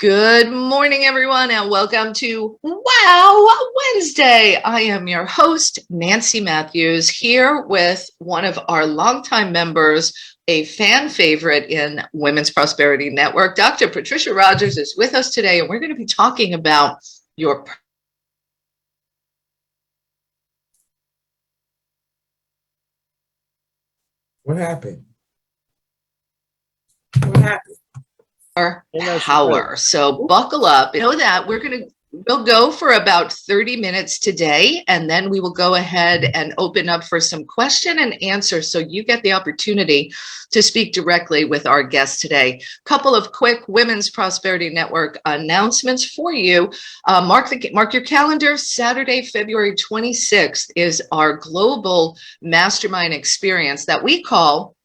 Good morning, everyone, and welcome to Wow Wednesday. I am your host, Nancy Matthews, here with one of our longtime members, a fan favorite in Women's Prosperity Network. Dr. Patricia Rogers is with us today, and we're going to be talking about your What happened? What happened? power. So buckle up. You know that we'll go for about 30 minutes today, and then we will go ahead and open up for some question and answer. So you get the opportunity to speak directly with our guest today. Couple of quick Women's Prosperity Network announcements for you. Mark your calendar. Saturday, February 26th is our global mastermind experience that we call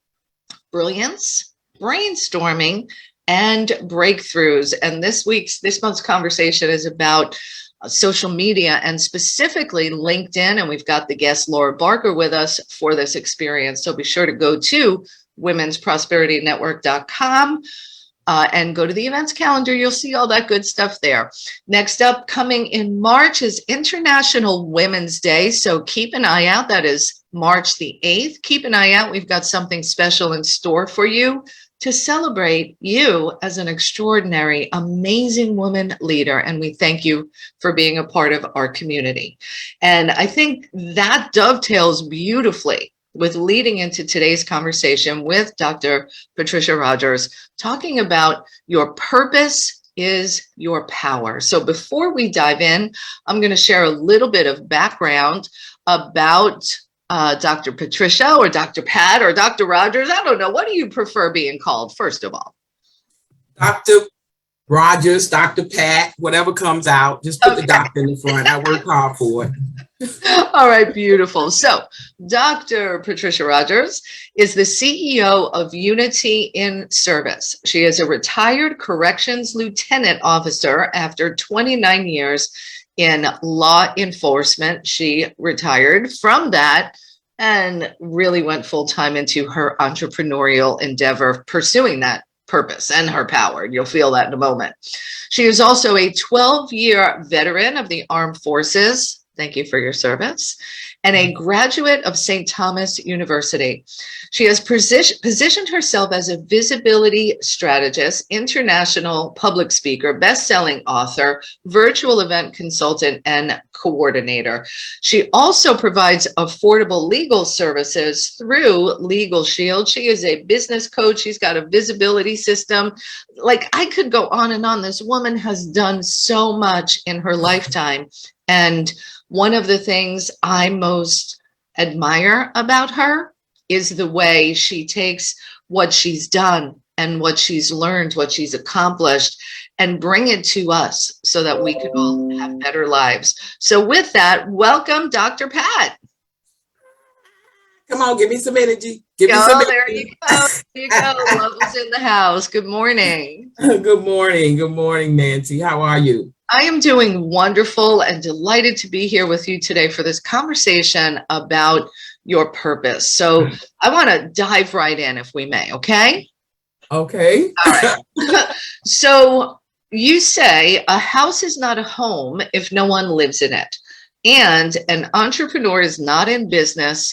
Brilliance, Brainstorming, and Breakthroughs. And this month's conversation is about social media and specifically LinkedIn. And we've got the guest Laura Barker with us for this experience. So be sure to go to womensprosperityNetwork.com and go to the events calendar. You'll see all that good stuff there. Next up, coming in March is International Women's Day. So keep an eye out. That is March the 8th. Keep an eye out. We've got something special in store for you to celebrate you as an extraordinary, amazing woman leader. And we thank you for being a part of our community. And I think that dovetails beautifully with leading into today's conversation with Dr. Patricia Rogers, talking about your purpose is your power. So before we dive in, I'm going to share a little bit of background about Dr. Patricia or Dr. Pat or Dr. Rogers. I don't know. What do you prefer being called, first of all? Dr. Rogers, Dr. Pat, whatever comes out. Just put the doctor in the front. I work hard for it. All right, beautiful. So Dr. Patricia Rogers is the CEO of Unity in Service. She is a retired corrections lieutenant officer after 29 years in law enforcement. She retired from that and really went full-time into her entrepreneurial endeavor, pursuing that purpose and her power. You'll feel that in a moment. She is also a 12-year veteran of the Armed Forces. Thank you for your service. And a graduate of St. Thomas University. She has positioned herself as a visibility strategist, international public speaker, best-selling author, virtual event consultant, and coordinator. She also provides affordable legal services through Legal Shield. She is a business coach. She's got a visibility system. Like, I could go on and on. This woman has done so much in her lifetime. And one of the things I most admire about her is the way she takes what she's done and what she's learned, what she's accomplished, and bring it to us so that we can all have better lives. So with that, welcome, Dr. Pat. Come on, give me some energy. Give me some energy. There you go. There you go. Love is in the house. Good morning. Good morning. Good morning, Nancy. How are you? I am doing wonderful and delighted to be here with you today for this conversation about your purpose. So I want to dive right in, if we may, okay? Okay. All right. So you say a house is not a home if no one lives in it. And an entrepreneur is not in business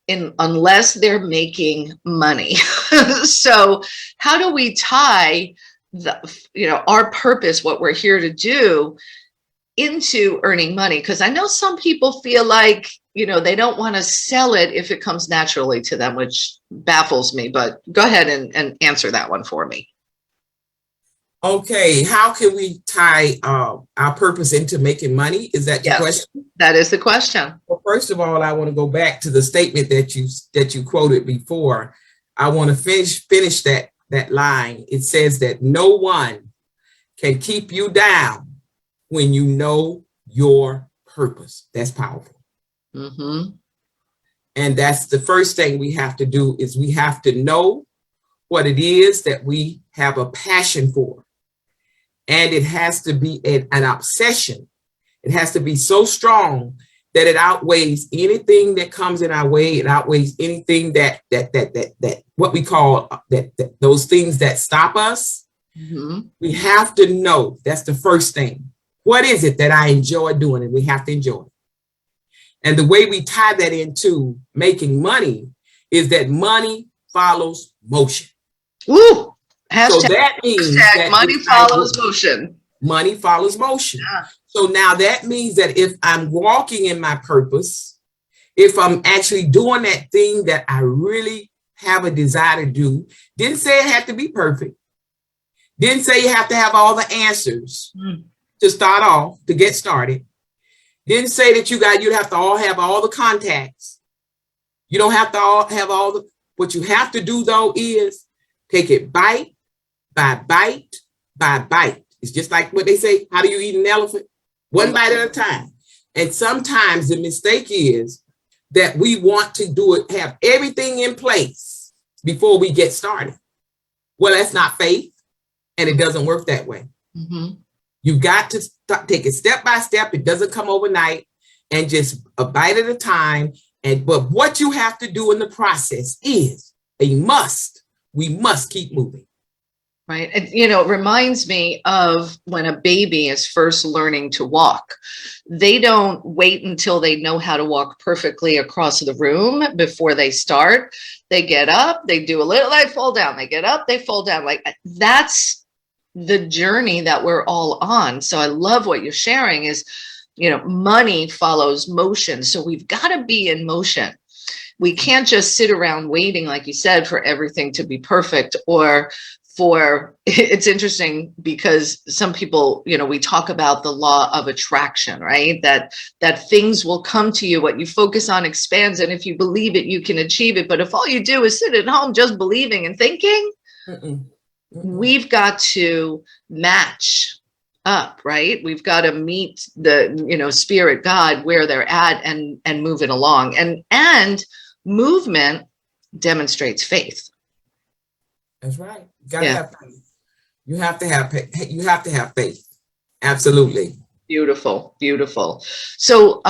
unless they're making money. So how do we tie our purpose, what we're here to do, into earning money? Because I know some people feel like, they don't want to sell it if it comes naturally to them, which baffles me, but go ahead and answer that one for me. Okay. How can we tie our purpose into making money? Is that the question? That is the question. Well, first of all, I want to go back to the statement that you quoted before. I want to finish that line. It says that no one can keep you down when you know your purpose. That's powerful. Mm-hmm. And that's the first thing we have to do, is we have to know what it is that we have a passion for. And it has to be an obsession. It has to be so strong that it outweighs anything that comes in our way. It outweighs anything that what we call that those things that stop us. We have to know, that's the first thing. What is it that I enjoy doing? And we have to enjoy it. And the way we tie that into making money is that money follows motion. Ooh, So that means that money follows motion. Money follows motion. Yeah. So now that means that if I'm walking in my purpose, if I'm actually doing that thing that I really have a desire to do, didn't say it had to be perfect. Didn't say you have to have all the answers to start off, to get started. Didn't say that you have to all have all the contacts. You don't have to all have all the, what you have to do though is take it bite by bite by bite. It's just like what they say, how do you eat an elephant? One bite at a time. And sometimes the mistake is that we want to do it, have everything in place before we get started. Well, that's not faith, and it doesn't work that way. You've got to take it step by step. It doesn't come overnight, and just a bite at a time. But what you have to do in the process is we must keep moving. Right. It reminds me of when a baby is first learning to walk. They don't wait until they know how to walk perfectly across the room before they start. They get up, they do a little, they fall down, they get up, they fall down. Like that's the journey that we're all on. So I love what you're sharing is, money follows motion. So we've got to be in motion. We can't just sit around waiting, like you said, for everything to be perfect it's interesting because some people, we talk about the law of attraction, right? That things will come to you. What you focus on expands. And if you believe it, you can achieve it. But if all you do is sit at home just believing and thinking, we've got to match up, right? We've got to meet the, spirit God where they're at and move it along. And movement demonstrates faith. That's right. You gotta have faith. You have to have faith. Absolutely. Beautiful, beautiful. So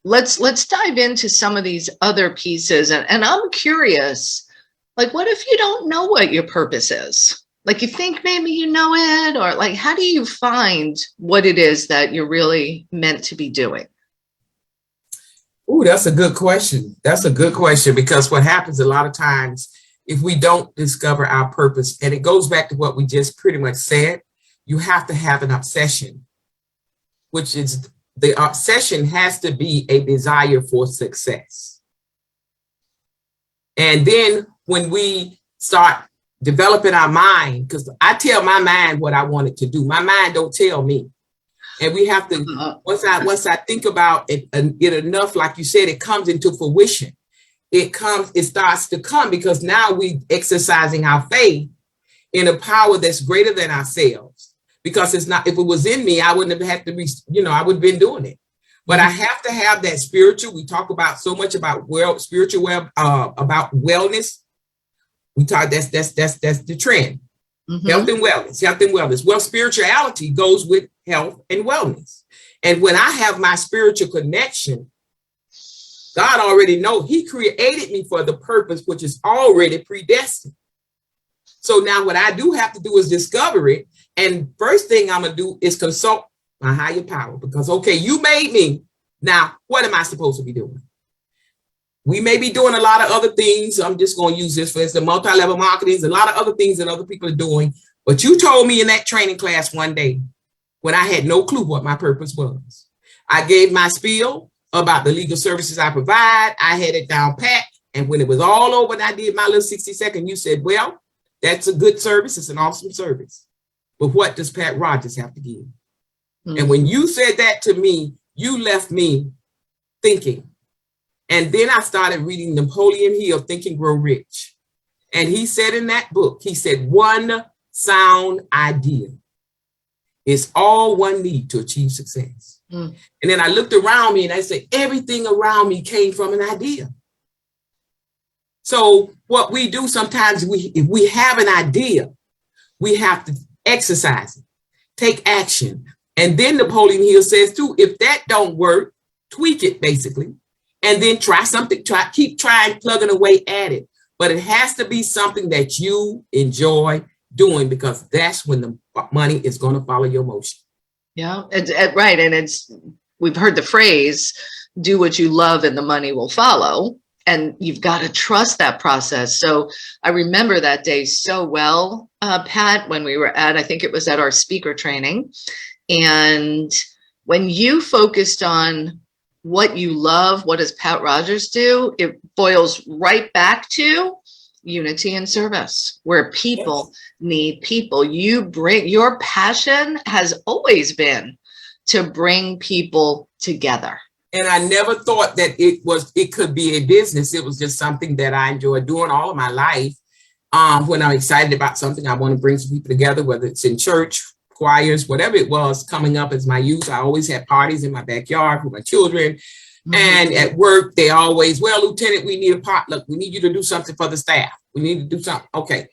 let's dive into some of these other pieces. And I'm curious, like, what if you don't know what your purpose is? Like you think maybe you know it, or like, how do you find what it is that you're really meant to be doing? Oh, that's a good question. That's a good question, because what happens a lot of times, if we don't discover our purpose, and it goes back to what we just pretty much said, you have to have an obsession, which is the obsession has to be a desire for success. And then when we start developing our mind, because I tell my mind what I want it to do, my mind don't tell me. And we have to, once I think about it enough, like you said, it comes into fruition. It starts to come because now we exercising our faith in a power that's greater than ourselves. Because it's not, if it was in me, I wouldn't have had to be, I would have been doing it. But I have to have that spiritual. We talk about so much about spiritual about wellness. We talk that's the trend. Health and wellness. Well, spirituality goes with health and wellness. And when I have my spiritual connection, God already knows He created me for the purpose, which is already predestined. So now what I do have to do is discover it. And first thing I'm going to do is consult my higher power, because, okay, you made me. Now, what am I supposed to be doing? We may be doing a lot of other things. I'm just going to use this for the multi-level marketing, a lot of other things that other people are doing. But you told me in that training class one day when I had no clue what my purpose was. I gave my spiel about the legal services I provide. I had it down pat. And when it was all over and I did my little 60-second, you said, well, that's a good service. It's an awesome service. But what does Pat Rogers have to give? And when you said that to me, you left me thinking. And then I started reading Napoleon Hill, Think and Grow Rich. And he said in that book, he said, one sound idea is all one need to achieve success. And then I looked around me and I said, everything around me came from an idea. So what we do sometimes, if we have an idea, we have to exercise it, take action. And then Napoleon Hill says too, if that don't work, tweak it basically, and then try something, keep trying, plugging away at it. But it has to be something that you enjoy doing, because that's when the money is going to follow your motion. Yeah, right. And we've heard the phrase, do what you love and the money will follow. And you've got to trust that process. So I remember that day so well, Pat, when we were I think it was at our speaker training. And when you focused on what you love, what does Pat Rogers do? It boils right back to unity and service, where people need people. Your passion has always been to bring people together. And I never thought that it could be a business. It was just something that I enjoyed doing all of my life. When I'm excited about something, I want to bring some people together, whether it's in church, choirs, whatever it was coming up as my youth. I always had parties in my backyard with my children. Mm-hmm. And at work, they always, well, Lieutenant, we need a potluck. We need you to do something for the staff. We need to do something. Okay.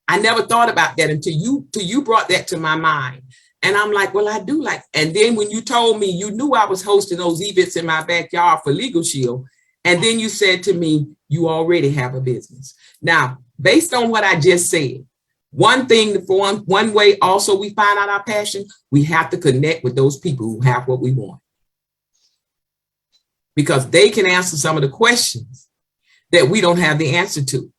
I never thought about that until you brought that to my mind. And I'm like, well, I do like, and then when you told me you knew I was hosting those events in my backyard for Legal Shield, and then you said to me, you already have a business. Now, based on what I just said, one thing, for one way also we find out our passion, we have to connect with those people who have what we want. Because they can answer some of the questions that we don't have the answer to.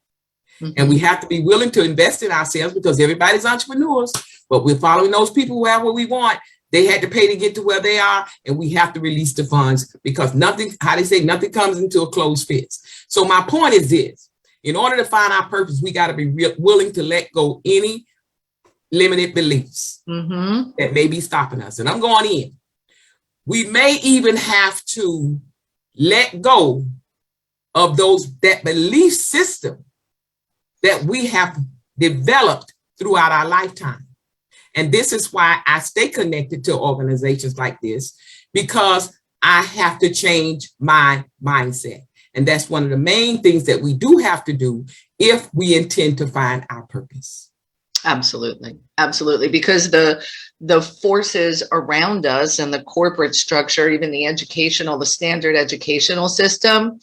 Mm-hmm. And we have to be willing to invest in ourselves, because everybody's entrepreneurs. But we're following those people who have what we want. They had to pay to get to where they are, and we have to release the funds, because nothing comes into a closed fist. So my point is this: in order to find our purpose, we got to be willing to let go any limited beliefs that may be stopping us. And I'm going in. We may even have to let go of that belief system that we have developed throughout our lifetime. And this is why I stay connected to organizations like this, because I have to change my mindset. And that's one of the main things that we do have to do if we intend to find our purpose. Absolutely. Absolutely. Because the forces around us and the corporate structure, even the standard educational system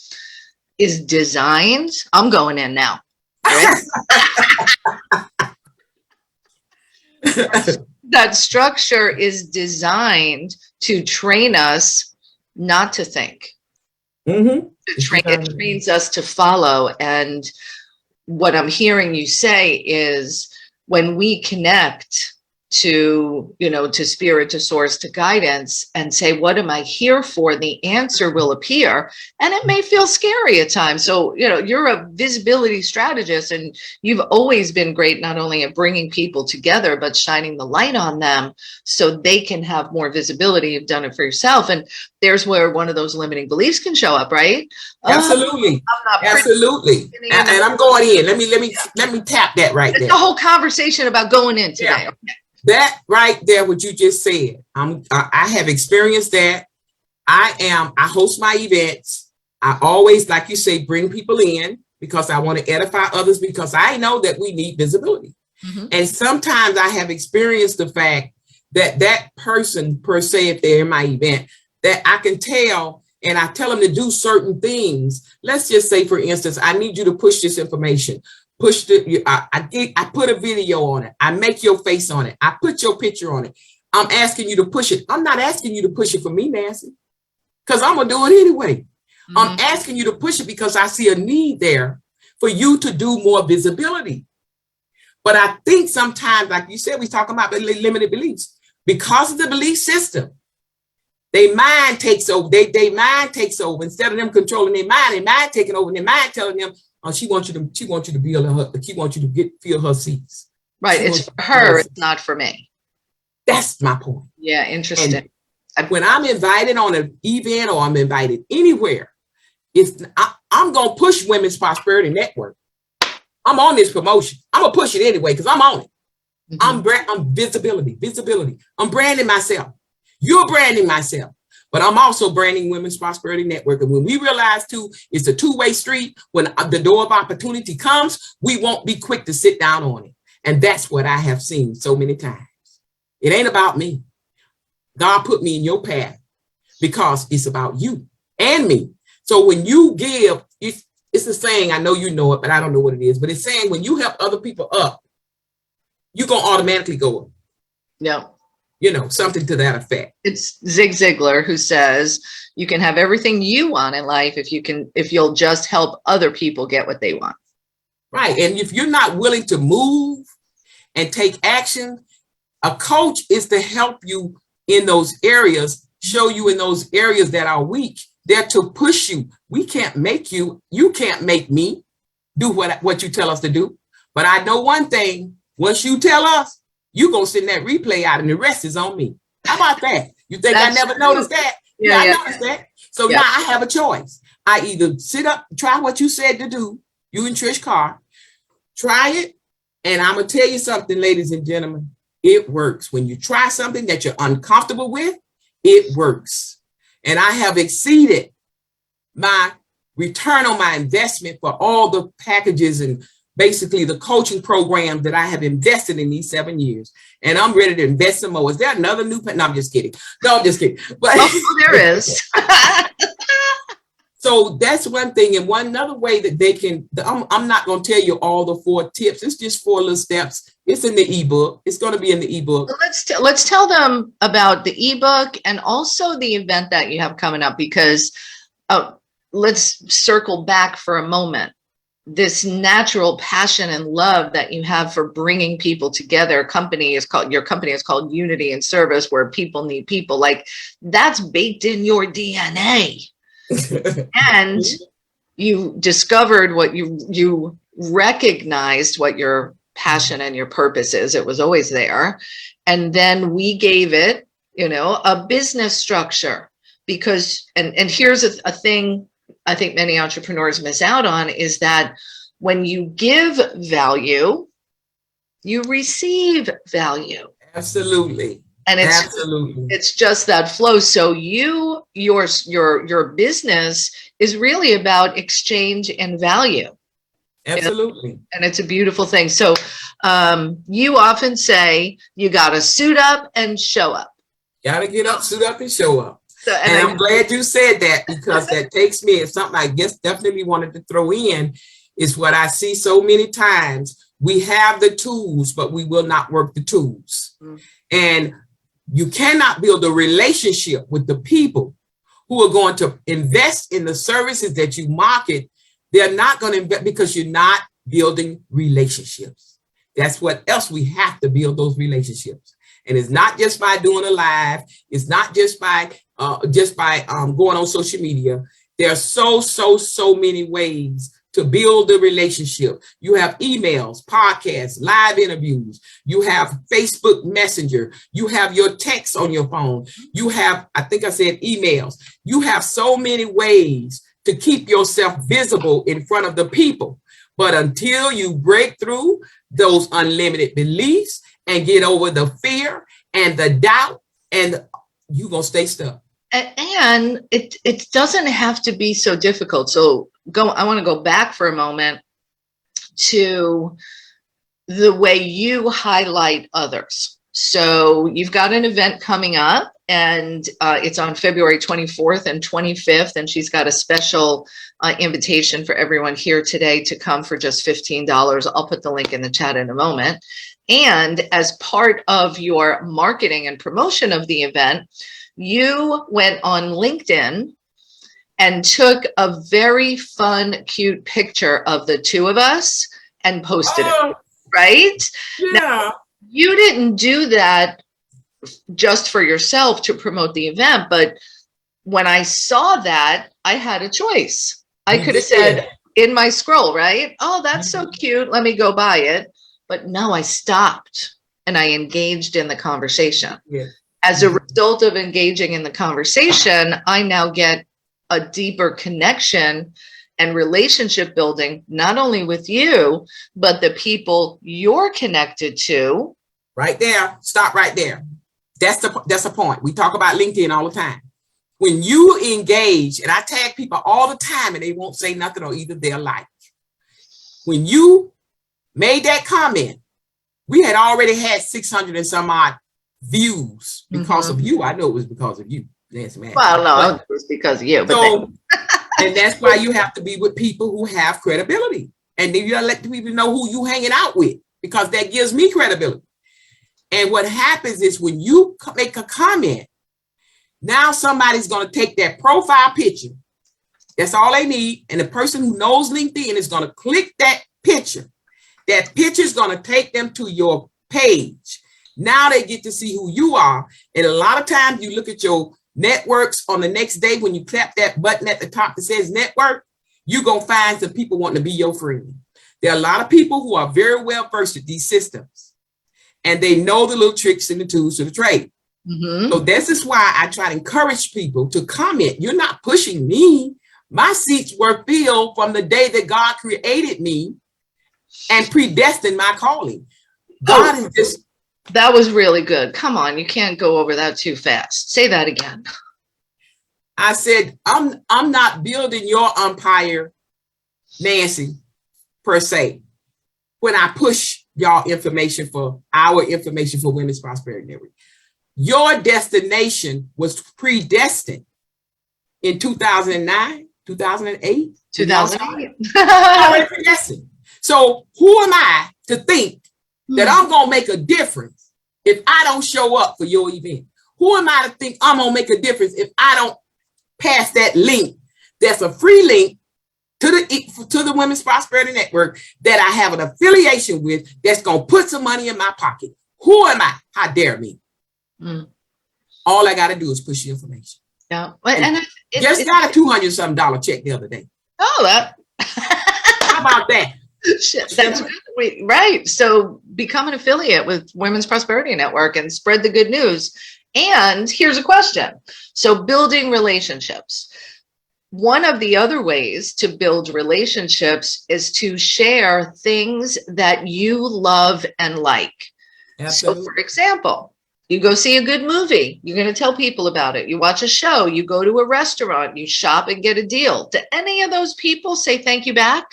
is designed. I'm going in now. Right? That structure is designed to train us not to think. Mm-hmm. It trains us to follow. And what I'm hearing you say is, when we connect to spirit, to source, to guidance, and say, what am I here for? The answer will appear, and it may feel scary at times. So, you're a visibility strategist, and you've always been great, not only at bringing people together, but shining the light on them so they can have more visibility. You've done it for yourself. And there's where one of those limiting beliefs can show up, right? Absolutely. Absolutely. And I'm going in. Let me tap that right there. It's a whole conversation about going in today. Yeah. Okay. That right there, what you just said, I have experienced that. I host my events. I always, like you say, bring people in because I want to edify others, because I know that we need visibility. Mm-hmm. And sometimes I have experienced the fact that person per se, if they're in my event, that I can tell, and I tell them to do certain things. Let's just say, for instance, I need you to push this information. I put a video on it. I make your face on it. I put your picture on it. I'm asking you to push it. I'm not asking you to push it for me, Nancy, because I'm going to do it anyway. Mm-hmm. I'm asking you to push it because I see a need there for you to do more visibility. But I think sometimes, like you said, we talk about the limited beliefs. Because of the belief system, their mind takes over. Their mind takes over. Instead of them controlling their mind taking over, and their mind telling them, oh, she wants you to feel her seats. Right. It's for her. It's not for me. That's my point. Yeah. Interesting. And when I'm invited on an event, or I'm invited anywhere, I'm going to push Women's Prosperity Network. I'm on this promotion. I'm going to push it anyway, because I'm on it. Mm-hmm. I'm visibility. I'm branding myself. You're branding myself. But I'm also branding Women's Prosperity Network. And when we realize too, it's a two-way street. When the door of opportunity comes, we won't be quick to sit down on it. And that's what I have seen so many times. It ain't about me. God put me in your path because it's about you and me. So when you give, it's a saying, I know you know it, but I don't know what it is. But it's saying, when you help other people up, you're going to automatically go up. Yeah. You know, something to that effect. It's Zig Ziglar who says you can have everything you want in life if you'll just help other people get what they want. Right. And if you're not willing to move and take action, a coach is to help you in those areas, show you in those areas that are weak. They're to push you. We can't make you. You can't make me do what you tell us to do. But I know one thing. Once you tell us, you're going to send that replay out and the rest is on me. How about that? You think I never noticed that? Yeah, I noticed that. So now I have a choice. I either sit up, try what you said to do, you and Trish Carr, try it. And I'm going to tell you something, ladies and gentlemen, it works. When you try something that you're uncomfortable with, it works. And I have exceeded my return on my investment for all the packages and basically the coaching program that I have invested in these 7 years. And I'm ready to invest some more. Is there another new? No, I'm just kidding. No, I'm just kidding. But there is. So that's one thing. And another way that they can, I'm not going to tell you all the 4 tips. It's just 4 little steps. It's in the ebook. It's going to be in the ebook. Let's tell them about the ebook and also the event that you have coming up, because let's circle back for a moment. This natural passion and love that you have for bringing people together. Your company is called Unity in Service, where people need people. Like, that's baked in your DNA. And you discovered what you recognized what your passion and your purpose is. It was always there. And then we gave it, a business structure, because, and here's a thing I think many entrepreneurs miss out on, is that when you give value, you receive value. Absolutely. And it's just that flow. So your business is really about exchange and value. Absolutely. And it's a beautiful thing. So you often say you got to suit up and show up. Got to get up, suit up, and show up. So, and I'm glad you said that, because that takes me, and something I guess definitely wanted to throw in is what I see so many times. We have the tools, but we will not work the tools. Mm. And you cannot build a relationship with the people who are going to invest in the services that you market. They're not going to invest because you're not building relationships. That's what else we have to build, those relationships. And it's not just by doing a live. It's not just by going on social media. There are so many ways to build a relationship. You have emails, podcasts, live interviews. You have Facebook Messenger. You have your text on your phone. You have, I think I said emails. You have so many ways to keep yourself visible in front of the people. But until you break through those unlimited beliefs and get over the fear and the doubt, and you're going to stay stuck. And it doesn't have to be so difficult. So I want to go back for a moment to the way you highlight others. So you've got an event coming up, and it's on February 24th and 25th. And she's got a special invitation for everyone here today to come for just $15. I'll put the link in the chat in a moment. And as part of your marketing and promotion of the event, you went on LinkedIn and took a very fun, cute picture of the two of us and posted it, right? Yeah. Now, you didn't do that just for yourself to promote the event, but when I saw that, I had a choice. I could have said in my scroll, right? Oh, that's so cute. Let me go buy it. But no, I stopped and I engaged in the conversation. Yeah. As a result of engaging in the conversation, I now get a deeper connection and relationship building, not only with you, but the people you're connected to. Right there. Stop right there. That's the point. We talk about LinkedIn all the time. When you engage, and I tag people all the time and they won't say nothing, or either they're like, when you made that comment, we had already had 600 and some odd views because of you. I know it was because of you, Nancy Mann. Well, no, it was because of you. So, and that's why you have to be with people who have credibility. And then you gotta let the people know who you hanging out with, because that gives me credibility. And what happens is when you make a comment, now somebody's going to take that profile picture. That's all they need. And the person who knows LinkedIn is going to click that picture. That picture is going to take them to your page. Now they get to see who you are. And a lot of times you look at your networks on the next day when you tap that button at the top that says network, you're going to find some people wanting to be your friend. There are a lot of people who are very well versed with these systems, and they know the little tricks and the tools to the trade. Mm-hmm. So this is why I try to encourage people to comment. You're not pushing me. My seats were filled from the day that God created me and predestined my calling. God is just. That was really good. Come on, you can't go over that too fast. Say that again. I said, I'm not building your empire, Nancy, per se, when I push y'all information for our information for Women's Prosperity Network. Your destination was predestined in 2009, 2008, 2008. Already predestined. So who am I to think that I'm going to make a difference if I don't show up for your event? Who am I to think I'm going to make a difference if I don't pass that link? That's a free link to the Women's Prosperity Network that I have an affiliation with that's going to put some money in my pocket. Who am I? How dare me? All I got to do is push the information. Yeah. And just got a $200-something check the other day. Oh, that. How about that? That's right. So become an affiliate with Women's Prosperity Network and spread the good news. And here's a question. So building relationships. One of the other ways to build relationships is to share things that you love and like. Absolutely. So for example, you go see a good movie, you're going to tell people about it. You watch a show, you go to a restaurant, you shop and get a deal. Do any of those people say thank you back?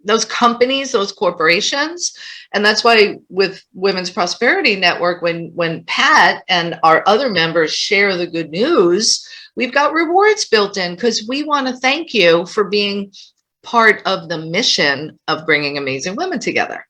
Those companies, those corporations. And that's why with Women's Prosperity Network, when Pat and our other members share the good news, we've got rewards built in because we want to thank you for being part of the mission of bringing amazing women together.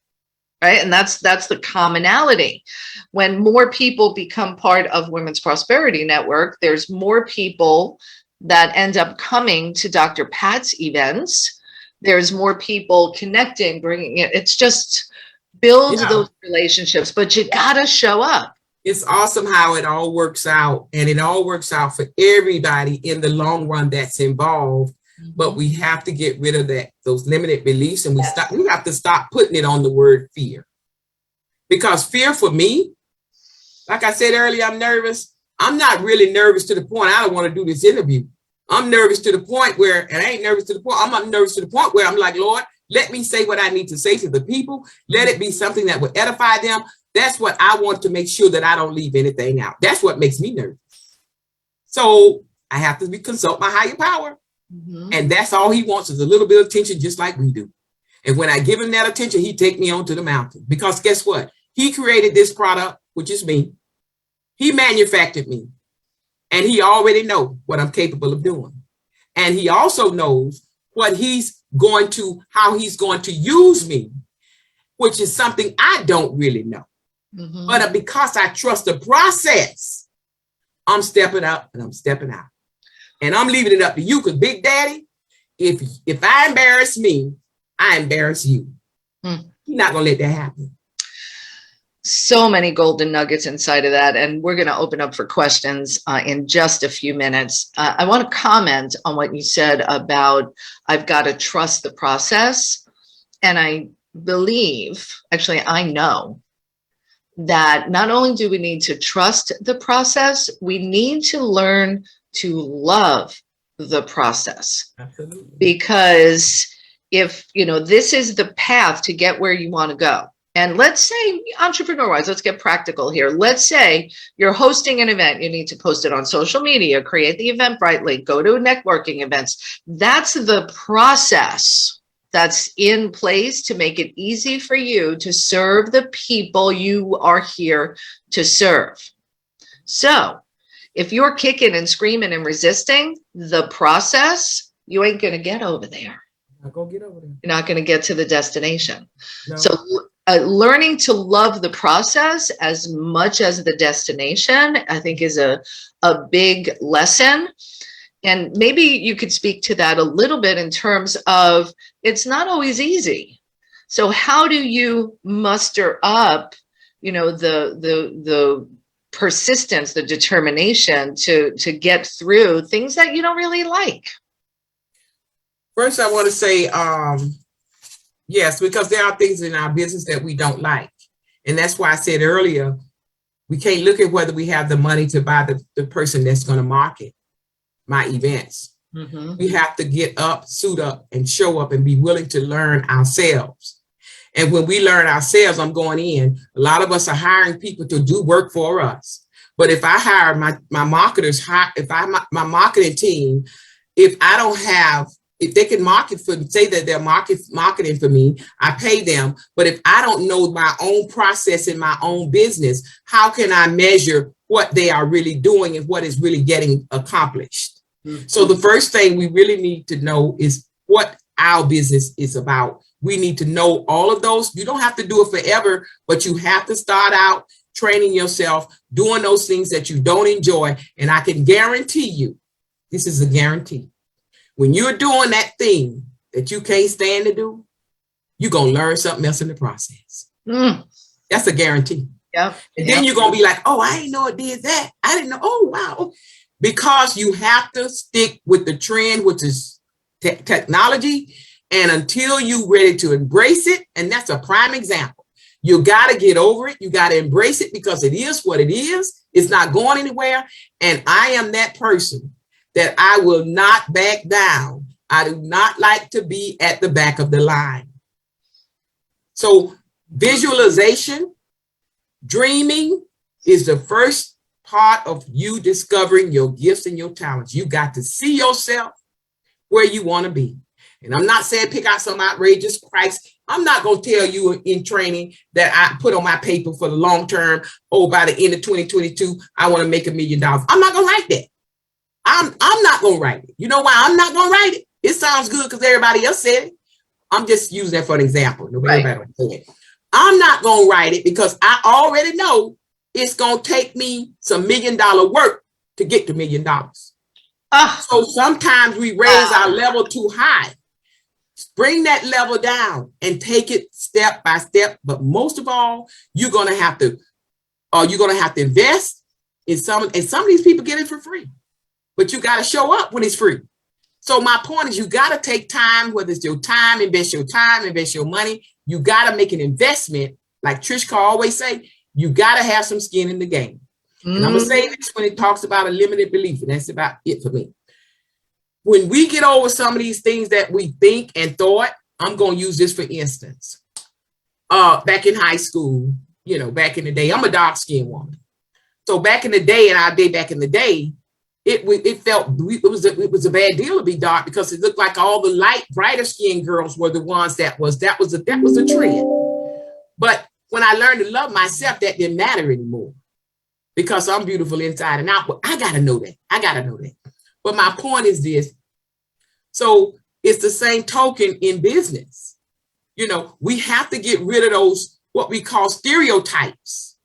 Right. And that's the commonality. When more people become part of Women's Prosperity Network, there's more people that end up coming to Dr. Pat's events. There's more people connecting, bringing it. It's just build those relationships, but you got to show up. It's awesome how it all works out, and it all works out for everybody in the long run that's involved. Mm-hmm. But we have to get rid of those limited beliefs, and we have to stop putting it on the word fear. Because fear for me, like I said earlier, I'm nervous. I'm not really nervous to the point I don't want to do this interview. I'm nervous to the point where, and I ain't nervous to the point, I'm not nervous to the point where I'm like, Lord, let me say what I need to say to the people. Let it be something that will edify them. That's what I want to make sure that I don't leave anything out. That's what makes me nervous. So I have to consult my higher power. Mm-hmm. And that's all he wants is a little bit of attention, just like we do. And when I give him that attention, he take me onto the mountain. Because guess what? He created this product, which is me. He manufactured me. And he already knows what I'm capable of doing. And he also knows how he's going to use me, which is something I don't really know. Mm-hmm. But because I trust the process, I'm stepping up and I'm stepping out. And I'm leaving it up to you because Big Daddy, if I embarrass me, I embarrass you. You're not going to let that happen. So many golden nuggets inside of that. And we're going to open up for questions in just a few minutes. I want to comment on what you said about I've got to trust the process. And I believe, actually, I know that not only do we need to trust the process, we need to learn to love the process. Absolutely. Because if, this is the path to get where you want to go. And let's say, entrepreneur-wise, let's get practical here. Let's say you're hosting an event. You need to post it on social media, create the Eventbrite link, go to networking events. That's the process that's in place to make it easy for you to serve the people you are here to serve. So if you're kicking and screaming and resisting the process, you ain't going to get over there. Not gonna get over there. You're not going to get to the destination. No. So learning to love the process as much as the destination, I think, is a big lesson. And maybe you could speak to that a little bit in terms of it's not always easy. So how do you muster up, the persistence, the determination to get through things that you don't really like? First, I want to say, yes, because there are things in our business that we don't like. And that's why I said earlier, we can't look at whether we have the money to buy the person that's going to market my events. Mm-hmm. We have to get up, suit up, and show up and be willing to learn ourselves. And when we learn ourselves, I'm going in. A lot of us are hiring people to do work for us. But if I hire my marketers, my marketing team, if they can market for, say that they're marketing for me, I pay them. But if I don't know my own process in my own business, how can I measure what they are really doing and what is really getting accomplished? Mm-hmm. So the first thing we really need to know is what our business is about. We need to know all of those. You don't have to do it forever, but you have to start out training yourself, doing those things that you don't enjoy. And I can guarantee you, this is a guarantee. When you're doing that thing that you can't stand to do, you're going to learn something else in the process. That's a guarantee. Yeah. And then you're going to be like, oh, I didn't know it did that. I didn't know. Oh, wow. Because you have to stick with the trend, which is technology. And until you're ready to embrace it, and that's a prime example, you got to get over it. You got to embrace it because it is what it is. It's not going anywhere. And I am that person that I will not back down. I do not like to be at the back of the line. So visualization, dreaming is the first part of you discovering your gifts and your talents. You got to see yourself where you want to be. And I'm not saying pick out some outrageous price. I'm not going to tell you in training that I put on my paper for the long term. Oh, by the end of 2022, I want to make $1 million. I'm not going to write that. I'm not going to write it. You know why I'm not going to write it? It sounds good because everybody else said it. I'm just using that for an example. Right. I'm not going to write it because I already know it's going to take me some $1 million work to get to $1 million. So sometimes we raise our level too high. Bring that level down and take it step by step. But most of all, you're going to have to invest in some of these people get it for free. But you got to show up when it's free. So my point is you got to take time, whether it's your time, invest your money. You got to make an investment. Like Trish Carr always say, you got to have some skin in the game. And I'm going to say this when it talks about a limited belief, and that's about it for me. When we get over some of these things that we think and thought, I'm going to use this for instance. Back in high school, back in the day, I'm a dark-skinned woman. So back in the day, it was a bad deal to be dark because it looked like all the light, brighter skinned girls were the ones that was a trend. But when I learned to love myself, that didn't matter anymore because I'm beautiful inside and out. But I got to know that. But my point is this. So it's the same token in business. We have to get rid of those, what we call stereotypes.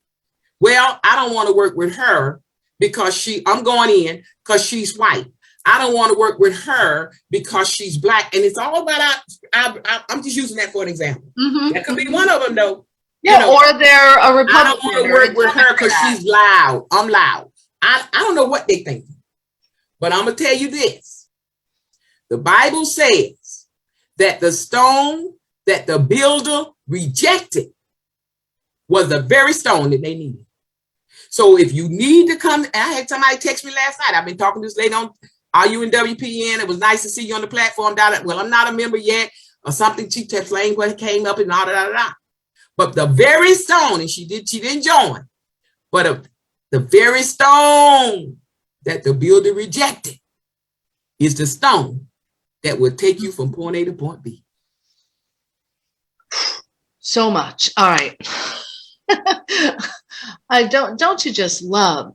Well, I don't want to work with her because I'm going in because she's white. I don't want to work with her because she's black. And it's all about, I'm just using that for an example. Mm-hmm. That could be one of them though. Yeah, or they're a Republican. I don't want to work with her because she's loud. I'm loud. I don't know what they think. But I'm going to tell you this. The Bible says that the stone that the builder rejected was the very stone that they needed. So if you need to come, and I had somebody text me last night. I've been talking to this lady on RUNWPN. It was nice to see you on the platform. Well, I'm not a member yet or something. She explained what came up and all that. But the very stone, and she didn't join, but the very stone that the builder rejected is the stone that will take you from point A to point B. So much. All right. Don't you just love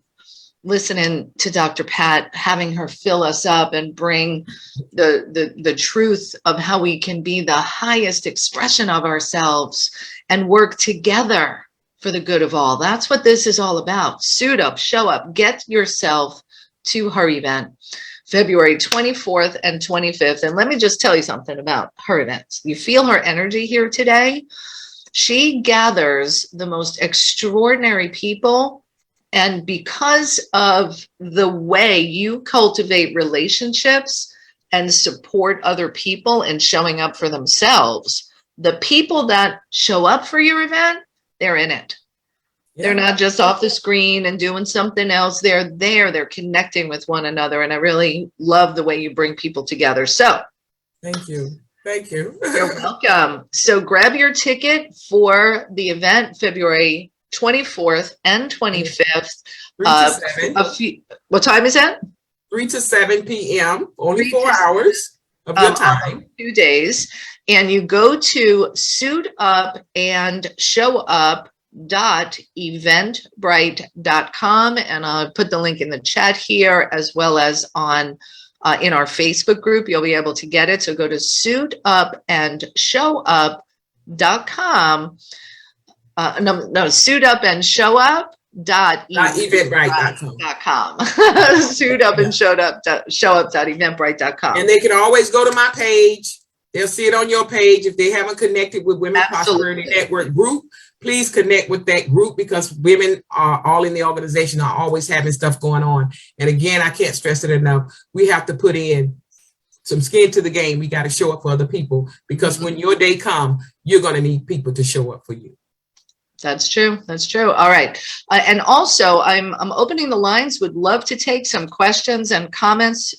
listening to Dr. Pat, having her fill us up and bring the truth of how we can be the highest expression of ourselves and work together for the good of all. That's what this is all about. Suit up, show up, get yourself to her event, February 24th and 25th. And let me just tell you something about her events. You feel her energy here today. She gathers the most extraordinary people. And because of the way you cultivate relationships and support other people and showing up for themselves, the people that show up for your event, they're in it. Yeah. They're not just off the screen and doing something else. They're there. They're connecting with one another. And I really love the way you bring people together. So thank you. Thank you. You're welcome. So grab your ticket for the event, February 24th and 25th. 3 to 7. What time is that? 3 to 7 p.m. Only 4 hours of your time. 2 days. And you go to suitupandshowup.eventbrite.com. And I'll put the link in the chat here, as well as on in our Facebook group. You'll be able to get it. So go to suitupandshowup.com. Suitupandshowup.eventbrite.com. Suitupandshowup.eventbrite.com. And they can always go to my page. They'll see it on your page. If they haven't connected with Women Prosperity Network group, please connect with that group, because women are all in the organization are always having stuff going on. And again, I can't stress it enough. We have to put in some skin to the game. We got to show up for other people, because when your day comes, you're going to need people to show up for you. That's true. That's true. All right. And also, I'm opening the lines. Would love to take some questions and comments.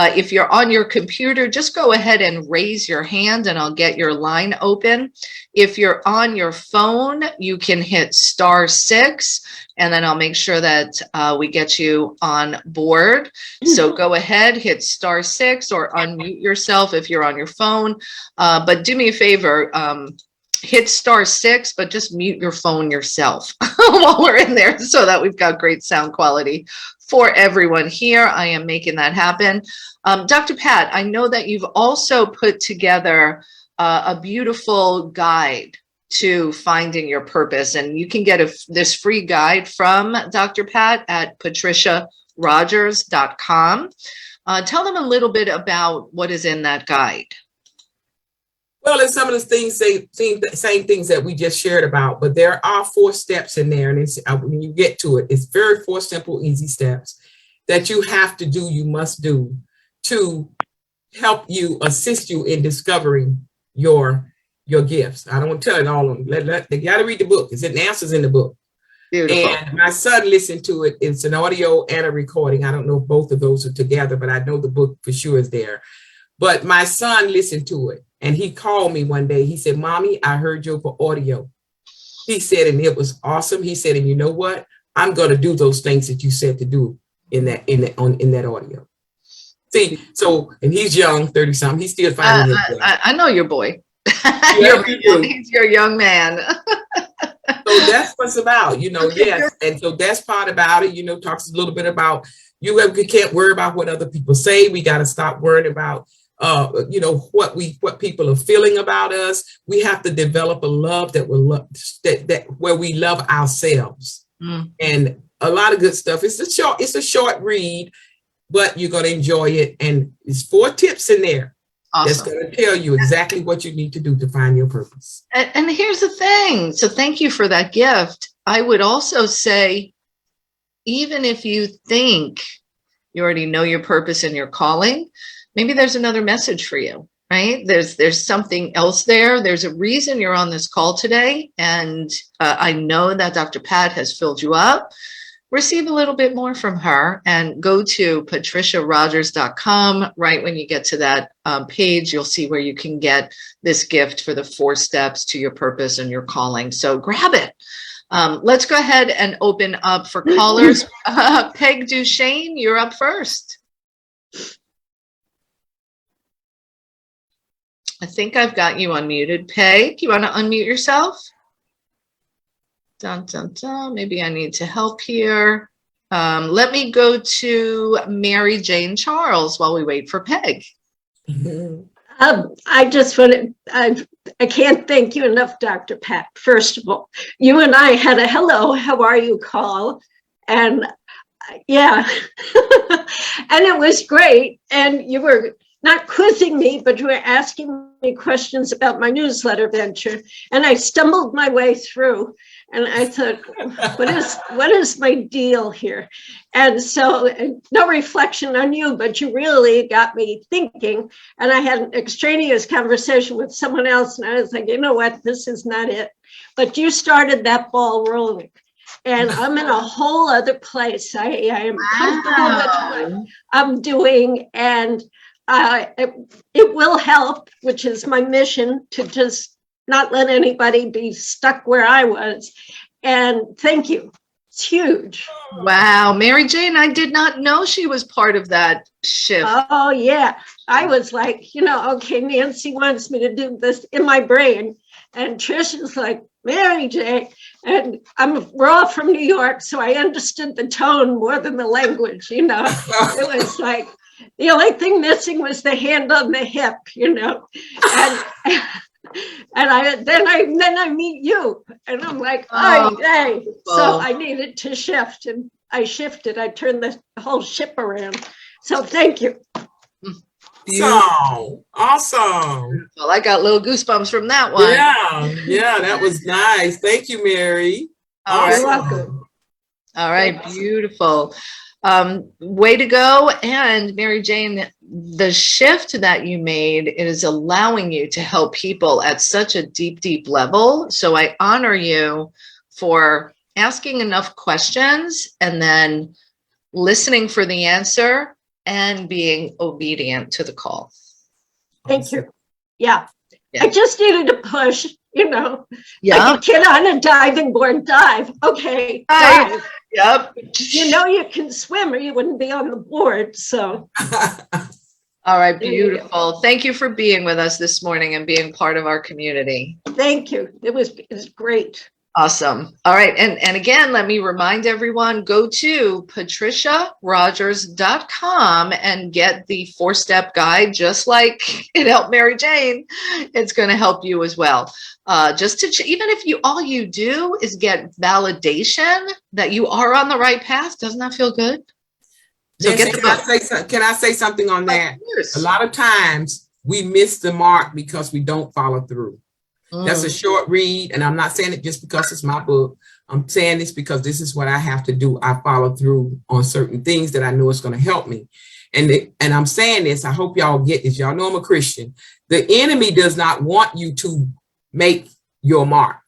If you're on your computer, just go ahead and raise your hand and I'll get your line open. If you're on your phone, you can hit *6 and then I'll make sure that we get you on board. So go ahead, hit *6 or unmute yourself if you're on your phone. But do me a favor, hit *6, but just mute your phone yourself while we're in there, so that we've got great sound quality for everyone here. I am making that happen. Dr. Pat, I know that you've also put together a beautiful guide to finding your purpose, and you can get this free guide from Dr. Pat at patriciarogers.com. Tell them a little bit about what is in that guide. Well, it's some of the things, same things that we just shared about, but there are 4 steps in there. And it's, when you get to it, it's very 4 simple, easy steps that you have to do, you must do to help you, assist you in discovering your gifts. I don't want to tell it all of them. They got to read the book. It's the answers in the book. Beautiful. And my son listened to it. It's an audio and a recording. I don't know if both of those are together, but I know the book for sure is there. But my son listened to it. And he called me one day. He said, "Mommy, I heard your audio." He said, and it was awesome. He said, and you know what? I'm going to do those things that you said to do in that audio. See, so, and he's young, 30 something. He's still finding his way. I know your boy. Yeah, he's your young man. So that's what's about, yes. And so that's part about it, talks a little bit about, we can't worry about what other people say. We got to stop worrying about what people are feeling about us. We have to develop a love that where we love ourselves. And a lot of good stuff. It's a short read, but you're going to enjoy it. And it's 4 tips in there. Awesome. That's going to tell you exactly what you need to do to find your purpose. And here's the thing. So thank you for that gift. I would also say, even if you think you already know your purpose and your calling, maybe there's another message for you, right? There's something else there. There's a reason you're on this call today. And I know that Dr. Pat has filled you up. Receive a little bit more from her and go to patriciarogers.com. Right when you get to that page, you'll see where you can get this gift for the 4 steps to your purpose and your calling. So grab it. Let's go ahead and open up for callers. Peg Duchesne, you're up first. I think I've got you unmuted. Peg, you want to unmute yourself? Dun, dun, dun. Maybe I need to help here. Let me go to Mary Jane Charles while we wait for Peg. I just want to, I can't thank you enough, Dr. Pat. First of all, you and I had a hello, how are you call. And yeah, and it was great. And you were not quizzing me, but you were asking me questions about my newsletter venture. And I stumbled my way through. And I thought, what is my deal here? And so no reflection on you, but you really got me thinking. And I had an extraneous conversation with someone else. And I was like, you know what, this is not it. But you started that ball rolling. And I'm in a whole other place. I am comfortable with what I'm doing. And it will help, which is my mission, to just not let anybody be stuck where I was. And thank you. It's huge. Wow. Mary Jane, I did not know she was part of that shift. Oh, yeah. I was like, okay, Nancy wants me to do this in my brain. And Trish is like, Mary Jane. And we're all from New York, so I understood the tone more than the language, It was like, the only thing missing was the hand on the hip, And then I meet you, and I'm like, oh, yay. So I needed to shift, and I shifted. I turned the whole ship around. So thank you. Awesome. Well, I got little goosebumps from that one. Yeah, that was nice. Thank you, Mary. You're welcome. All right, beautiful. Way to go. And Mary Jane, the shift that you made is allowing you to help people at such a deep, deep level. So I honor you for asking enough questions and then listening for the answer and being obedient to the call. Thank you. Yeah. I just needed to push, Yeah. like a kid on a diving board, dive. Okay, dive. Yep. You can swim or you wouldn't be on the board. So. All right, beautiful. Thank you for being with us this morning and being part of our community. Thank you. It was great. Awesome. All right. And again, let me remind everyone, go to patriciarogers.com and get the 4-step guide, just like it helped Mary Jane. It's going to help you as well. Just to, even if all you do is get validation that you are on the right path, doesn't that feel good? So Nancy, can I say something on that? A lot of times we miss the mark because we don't follow through. That's a short read, and I'm not saying it just because it's my book. I'm saying this because this is what I have to do. I follow through on certain things that I know is going to help me. And I'm saying this, I hope y'all get this. Y'all know I'm a Christian. The enemy does not want you to make your mark.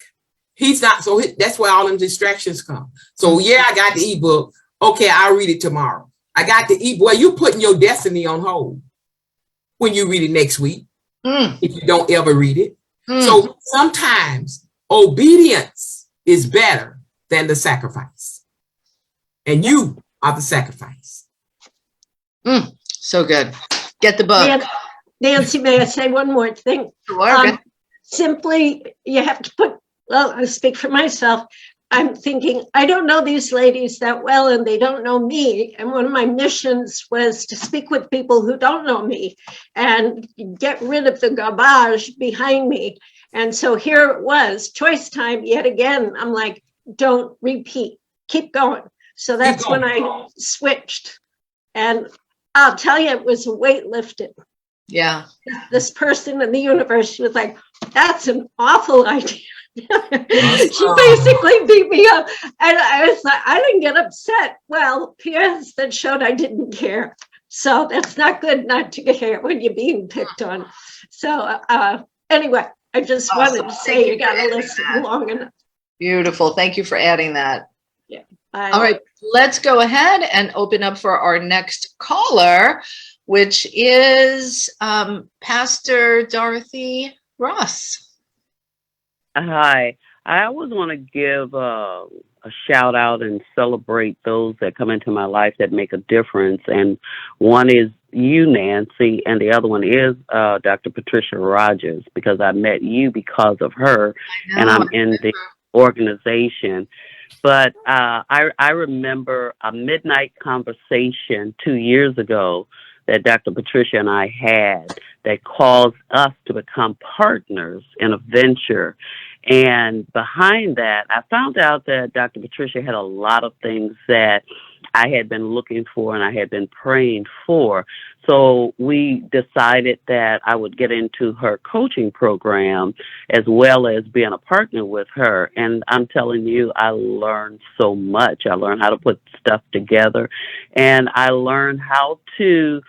He's not, so that's where all them distractions come. So yeah, I got the ebook. Okay, I'll read it tomorrow. I got the ebook. Well, you're putting your destiny on hold when you read it next week, if you don't ever read it. So sometimes obedience is better than the sacrifice. And you are the sacrifice. So good. Get the book. Nancy, may I say one more thing? Sure. Simply, you have to put, well, I speak for myself. I'm thinking, I don't know these ladies that well, and they don't know me. And one of my missions was to speak with people who don't know me and get rid of the garbage behind me. And so here it was, choice time yet again. I'm like, don't repeat, keep going. So that's when I switched. And I'll tell you, it was a weight lifted. Yeah. This person in the universe, she was like, that's an awful idea. She basically beat me up, and I was like, I didn't get upset. Well, PS that showed I didn't care, so that's not good not to care when you're being picked on. So anyway, I just wanted to say you got to listen long enough. Beautiful. Thank you for adding that. Yeah. All right, let's go ahead and open up for our next caller, which is Pastor Dorothy Ross. Hi, I always want to give a shout out and celebrate those that come into my life that make a difference. And one is you, Nancy, and the other one is Dr. Patricia Rogers, because I met you because of her, and I'm in the organization. But I remember a midnight conversation 2 years ago that Dr. Patricia and I had that caused us to become partners in a venture. And behind that, I found out that Dr. Patricia had a lot of things that I had been looking for and I had been praying for. So we decided that I would get into her coaching program as well as being a partner with her. And I'm telling you, I learned so much. I learned how to put stuff together, and I learned how to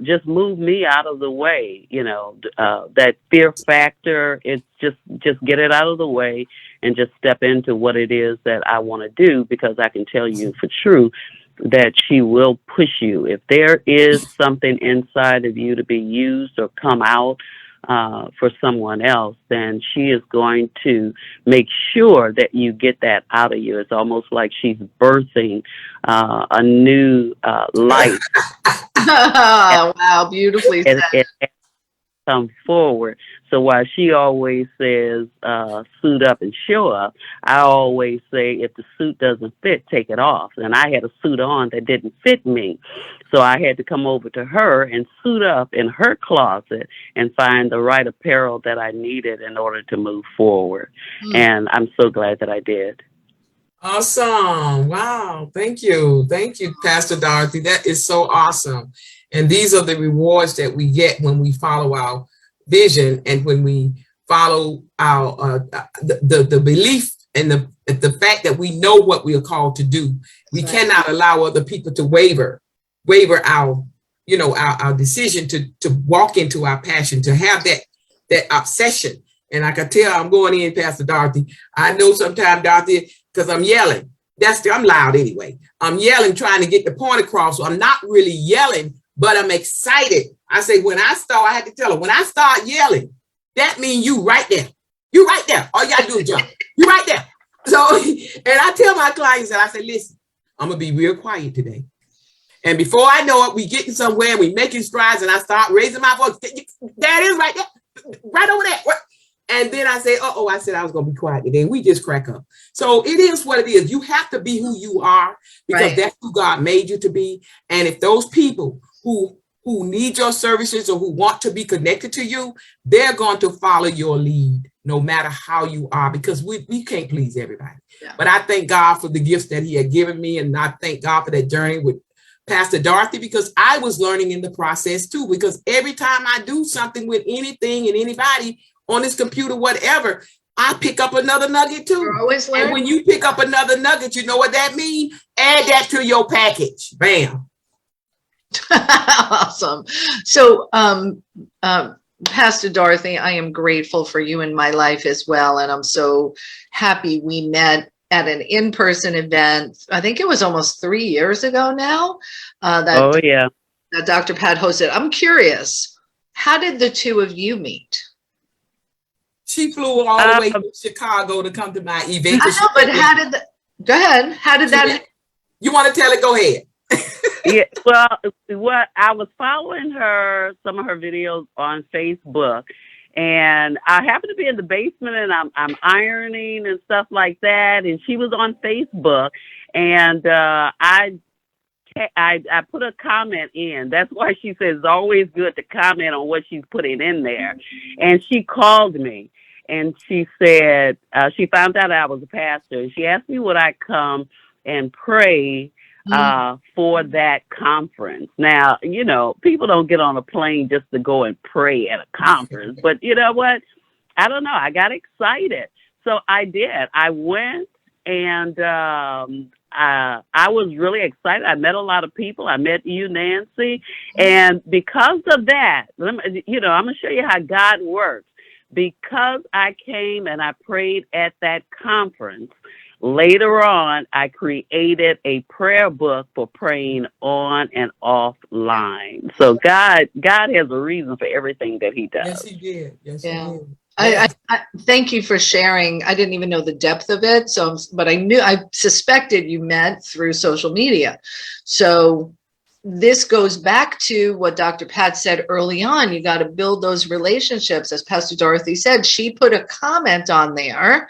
just move me out of the way. That fear factor, it's just get it out of the way and just step into what it is that I want to do, because I can tell you for true that she will push you. If there is something inside of you to be used or come out for someone else, then she is going to make sure that you get that out of you. It's almost like she's birthing a new life. Wow, beautifully said. It come forward. So while she always says suit up and show up, I always say if the suit doesn't fit, take it off. And I had a suit on that didn't fit me. So I had to come over to her and suit up in her closet and find the right apparel that I needed in order to move forward. And I'm so glad that I did. Awesome. Wow. Thank you. Thank you, Pastor Dorothy. That is so awesome. And these are the rewards that we get when we follow our vision and when we follow our the belief and the fact that we know what we are called to do. We cannot allow other people to waver our decision to walk into our passion, to have that obsession. And I can tell I'm going in, Pastor Dorothy. I know sometimes, Dorothy, because I'm yelling. I'm loud anyway. I'm yelling, trying to get the point across. So I'm not really yelling, but I'm excited. I say, I had to tell her, when I start yelling, that means you right there. You right there. All you gotta do is jump. You right there. So, and I tell my clients that I say, listen, I'm gonna be real quiet today. And before I know it, we getting somewhere, we making strides, and I start raising my voice. There it is right there. Right over there. And then I say, I said I was going to be quiet today. We just crack up. So it is what it is. You have to be who you are, because that's who God made you to be. And if those people who need your services or who want to be connected to you, they're going to follow your lead, no matter how you are, because we can't please everybody. Yeah. But I thank God for the gifts that he had given me. And I thank God for that journey with Pastor Dorothy, because I was learning in the process too, because every time I do something with anything and anybody on this computer, whatever, I pick up another nugget too. You're always learning. And when you pick up another nugget, you know what that means? Add that to your package. Bam. Awesome. So, Pastor Dorothy, I am grateful for you in my life as well. And I'm so happy we met at an in-person event. I think it was almost 3 years ago now. That Dr. Pat hosted. I'm curious, how did the two of you meet? She flew all the way to Chicago to come to my event. I know, but how did go ahead. How did that? You want to tell it? Go ahead. Yeah, well, I was following some of her videos on Facebook, and I happened to be in the basement, and I'm ironing and stuff like that, and she was on Facebook, and I put a comment in. That's why she says it's always good to comment on what she's putting in there. And she called me, and she said she found out I was a pastor, and she asked me would I come and pray for that conference. Now, people don't get on a plane just to go and pray at a conference, but you know what? I don't know. I got excited. So I did. I went, and I was really excited. I met a lot of people. I met you, Nancy. And because of that, I'm going to show you how God works. Because I came and I prayed at that conference, later on, I created a prayer book for praying on and offline. So God has a reason for everything that he does. Yes, he did. Yes, he did. I thank you for sharing. I didn't even know the depth of it. But I suspected you met through social media. So this goes back to what Dr. Pat said early on. You got to build those relationships. As Pastor Dorothy said, she put a comment on there,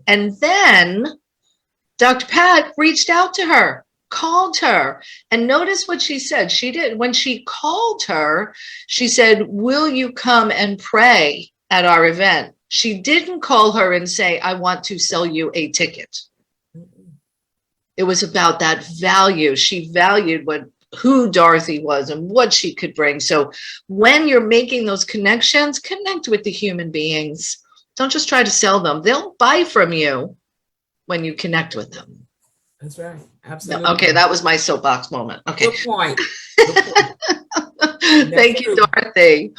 and then Dr. Pat reached out to her, called her, and notice what she said. She did. When she called her, she said, will you come and pray at our event? She didn't call her and say, I want to sell you a ticket. It was about that value. She valued who Dorothy was and what she could bring. So when you're making those connections, connect with the human beings. Don't just try to sell them. They'll buy from you when you connect with them. That's right. Absolutely. Okay, that was my soapbox moment. Okay. Good point. Good point. Thank you, Dorothy.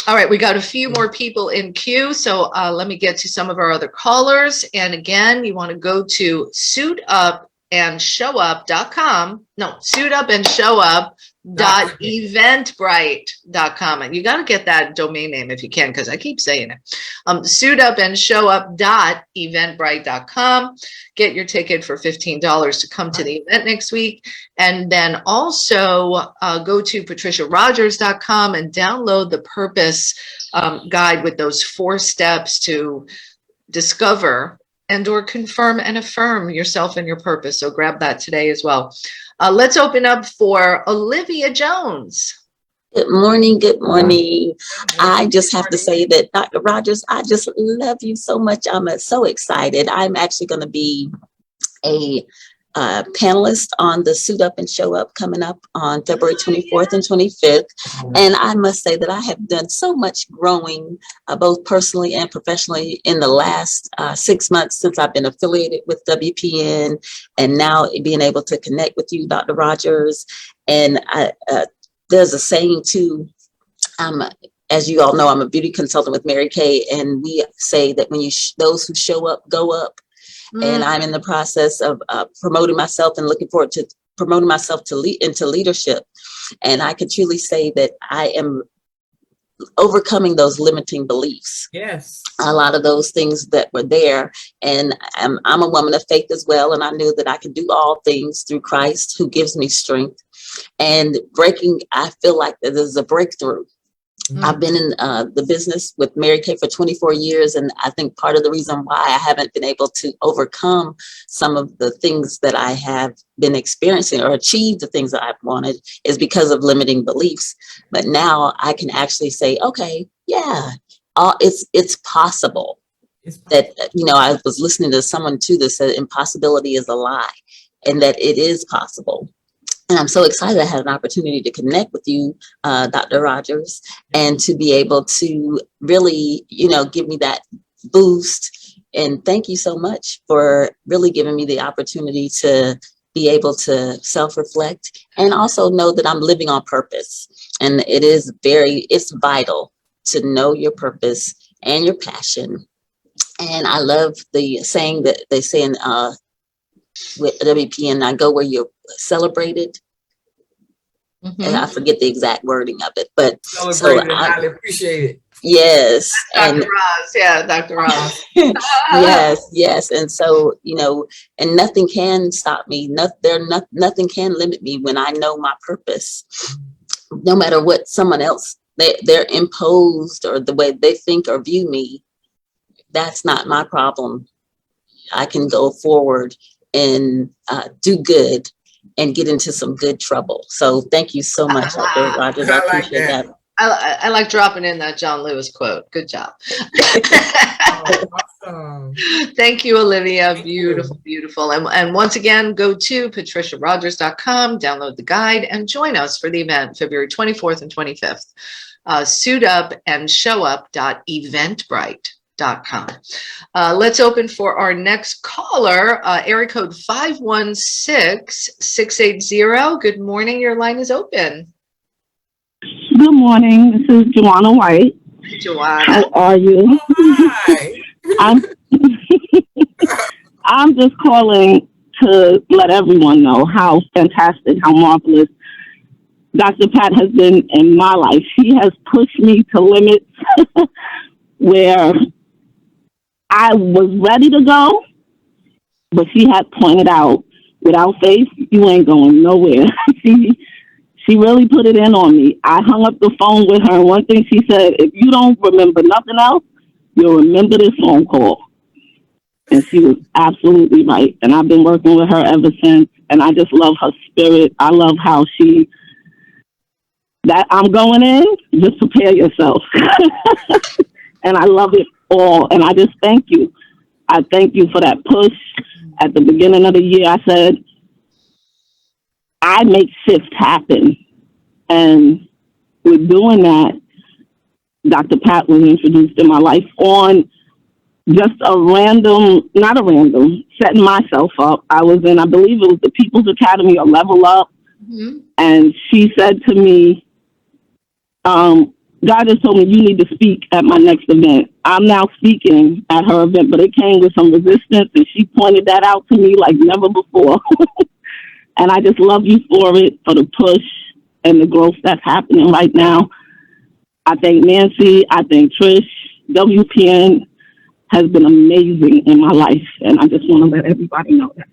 All right, we got a few more people in queue, so let me get to some of our other callers. And again, you want to go to suitupandshowup.com. No, suitupandshowup.eventbrite.com. And you got to get that domain name if you can, because I keep saying it. Suitupandshowup.eventbrite.com. Get your ticket for $15 to come to the event next week. And then also go to patriciarogers.com and download the purpose guide with those 4 steps to discover and or confirm and affirm yourself and your purpose. So grab that today as well. Let's open up for Olivia Jones. Good morning. Good morning. I just have to say that, Dr. Rogers, I just love you so much. I'm so excited. I'm actually going to be a panelist on the Suit Up and Show Up coming up on February 24th and 25th. And I must say that I have done so much growing, both personally and professionally, in the last 6 months since I've been affiliated with WPN, and now being able to connect with you, Dr. Rogers. And there's a saying too, as you all know, I'm a beauty consultant with Mary Kay, and we say that when those who show up, go up. And I'm in the process of promoting myself and looking forward to promoting myself into leadership. And I can truly say that I am overcoming those limiting beliefs. Yes. A lot of those things that were there. And I'm a woman of faith as well. And I knew that I could do all things through Christ who gives me strength. And I feel like that there's a breakthrough. I've been in the business with Mary Kay for 24 years. And I think part of the reason why I haven't been able to overcome some of the things that I have been experiencing or achieve the things that I've wanted is because of limiting beliefs. But now I can actually say, okay, yeah, it's possible. That, I was listening to someone too that said impossibility is a lie, and that it is possible. And I'm so excited I had an opportunity to connect with you, Dr. Rogers, and to be able to really, give me that boost. And thank you so much for really giving me the opportunity to be able to self-reflect and also know that I'm living on purpose. And it's vital to know your purpose and your passion. And I love the saying that they say in with WPN, I go where you're celebrated. And I forget the exact wording of it, but celebrated, I appreciate it. Yes. Dr. Roz. Yeah, Dr. Roz. Yes. And so, and nothing can stop me. Nothing can limit me when I know my purpose. No matter what someone else, they're imposed or the way they think or view me, that's not my problem. I can go forward and do good and get into some good trouble. So thank you so much, Dr. Rogers. I appreciate that. I like dropping in that John Lewis quote. Good job. Awesome. Thank you, Olivia. Beautiful. And once again, go to patriciarogers.com, download the guide, and join us for the event February 24th and 25th. Suitupandshowup.eventbrite.com. Let's open for our next caller, area code 516680. Good morning. Your line is open. Good morning. This is Joanna White. Joanna. How are you? Hi. I'm just calling to let everyone know how fantastic, how marvelous Dr. Pat has been in my life. She has pushed me to limits where I was ready to go, but she had pointed out, without faith, you ain't going nowhere. She really put it in on me. I hung up the phone with her, and one thing she said, if you don't remember nothing else, you'll remember this phone call. And she was absolutely right. And I've been working with her ever since. And I just love her spirit. I love how that I'm going in, just prepare yourself. And I love it all. And I just thank you. I thank you for that push. At the beginning of the year, I said, I make shifts happen. And with doing that, Dr. Pat was introduced in my life on just not a random, setting myself up. I was in, I believe it was the People's Academy or Level Up. Mm-hmm. And she said to me, God has told me you need to speak at my next event. I'm now speaking at her event, but it came with some resistance, and she pointed that out to me like never before. And I just love you for it, for the push and the growth that's happening right now. I thank Nancy. I thank Trish. WPN has been amazing in my life, and I just want to let everybody know that.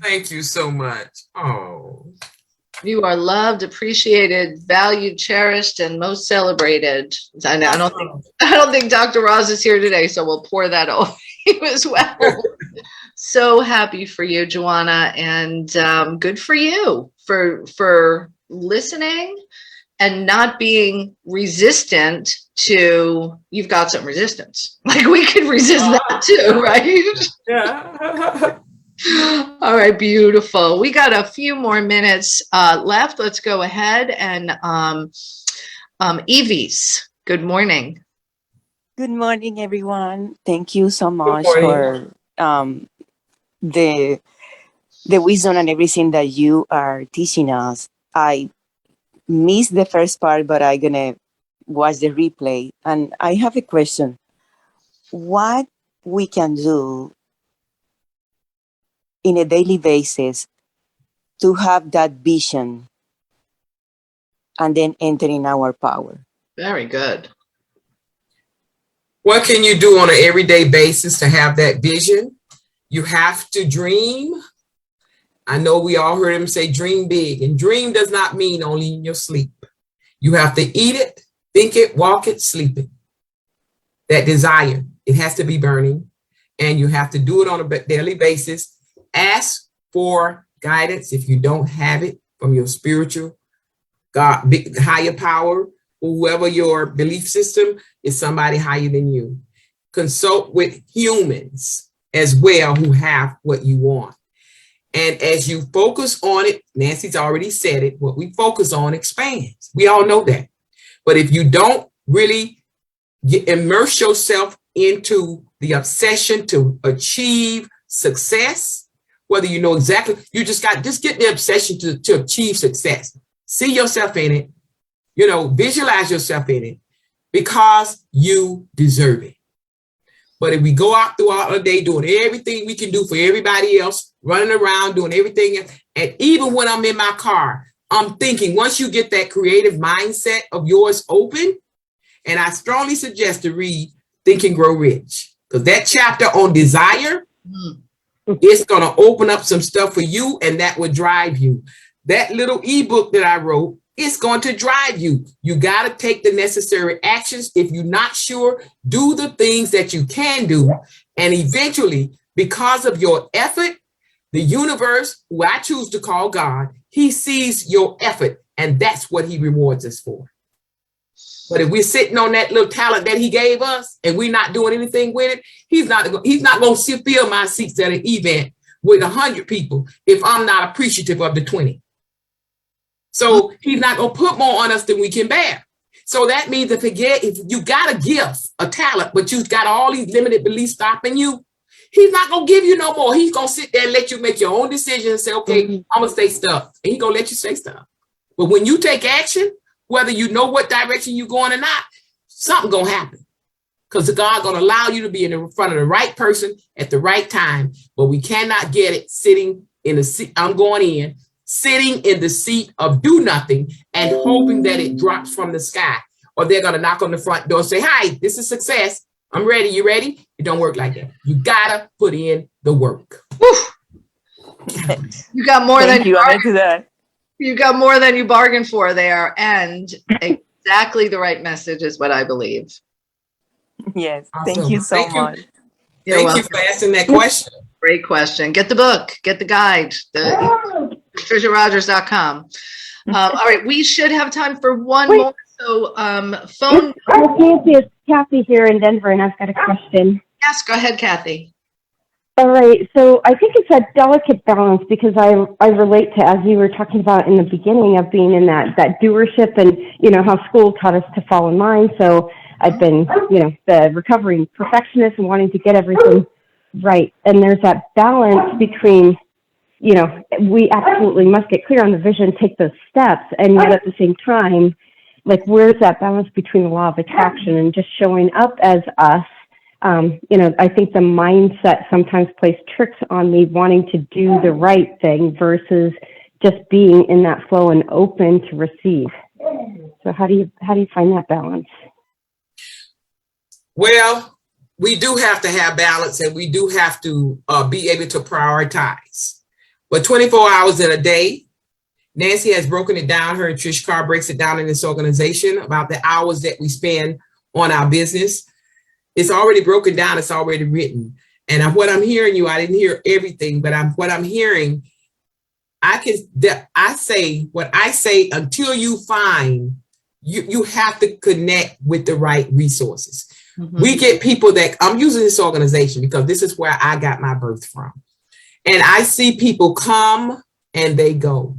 Thank you so much. Oh. You are loved, appreciated, valued, cherished, and most celebrated. I don't think Dr. Roz is here today, so we'll pour that over you as well. So happy for you, Joanna, and good for you for listening and not being resistant to. You've got some resistance. Like we could resist that too, right? Yeah. All right, beautiful. We got a few more minutes left. Let's go ahead and Evie's. Good morning. Good morning, everyone. Thank you so much morning. for the wisdom and everything that you are teaching us. I missed the first part, but I'm gonna watch the replay. And I have a question: what we can do in a daily basis to have that vision and then enter in our power? Very good. What can you do on an everyday basis to have that vision? You have to dream. I know we all heard him say dream big, and dream does not mean only in your sleep. You have to eat it, think it, walk it, sleep it. That desire, it has to be burning, and you have to do it on a daily basis. Ask for guidance if you don't have it from your spiritual God, higher power, whoever your belief system is, somebody higher than you. Consult with humans as well who have what you want. And as you focus on it, Nancy's already said it, what we focus on expands. We all know that. But if you don't really immerse yourself into the obsession to achieve success, whether you know exactly, just get the obsession to achieve success. See yourself in it, visualize yourself in it because you deserve it. But if we go out throughout the day doing everything we can do for everybody else, running around doing everything, and even when I'm in my car, I'm thinking, once you get that creative mindset of yours open, and I strongly suggest to read Think and Grow Rich, because that chapter on desire, it's going to open up some stuff for you, and that will drive you. That little ebook that I wrote, it's going to drive you. You got to take the necessary actions. If you're not sure, do the things that you can do. And eventually, because of your effort, the universe, who I choose to call God, he sees your effort, and that's what he rewards us for. But if we're sitting on that little talent that he gave us and we're not doing anything with it, he's not going to fill my seats at an event with 100 people if I'm not appreciative of the 20. So he's not going to put more on us than we can bear. So that means if you got a gift, a talent, but you've got all these limited beliefs stopping you, he's not going to give you no more. He's going to sit there and let you make your own decision and say, okay, I'm going to stay stuck. And he's going to let you stay stuck. But when you take action, whether you know what direction you're going or not, something going to happen. Because God's going to allow you to be in front of the right person at the right time. But we cannot get it sitting in the seat. Sitting in the seat of do nothing and hoping that it drops from the sky, or they're going to knock on the front door and say, hi, this is success. I'm ready. You ready? It don't work like that. You got to put in the work. You got more than you got more than you bargained for there. And exactly the right message is what I believe. Yes. Awesome. Thank you so much. You're Thank you welcome. for asking that question. Great question. Get the book, get the guide, the patriciarogers.com. All right, we should have time for one more. So phone. Nancy, it's Kathy here in Denver, and I've got a question. Yes, go ahead, Kathy. All right, so I think it's a delicate balance because I relate to, as you were talking about in the beginning, of being in that doership, and you know how school taught us to fall in line. So I've been, you know, the recovering perfectionist and wanting to get everything right. And there's that balance between, you know, we absolutely must get clear on the vision, take those steps, and yet at the same time, like, where's that balance between the law of attraction and just showing up as us? You know, I think the mindset sometimes plays tricks on me wanting to do the right thing versus just being in that flow and open to receive. So how do you find that balance? Well, we do have to have balance, and we do have to be able to prioritize. But 24 hours in a day, Nancy has broken it down. Her and Trish Carr breaks it down in this organization about the hours that we spend on our business. It's already broken down. It's already written. And what I'm hearing you, I didn't hear everything, but what I'm hearing, I say what I say until you find, you have to connect with the right resources. Mm-hmm. We get people that, I'm using this organization because this is where I got my birth from. And I see people come and they go.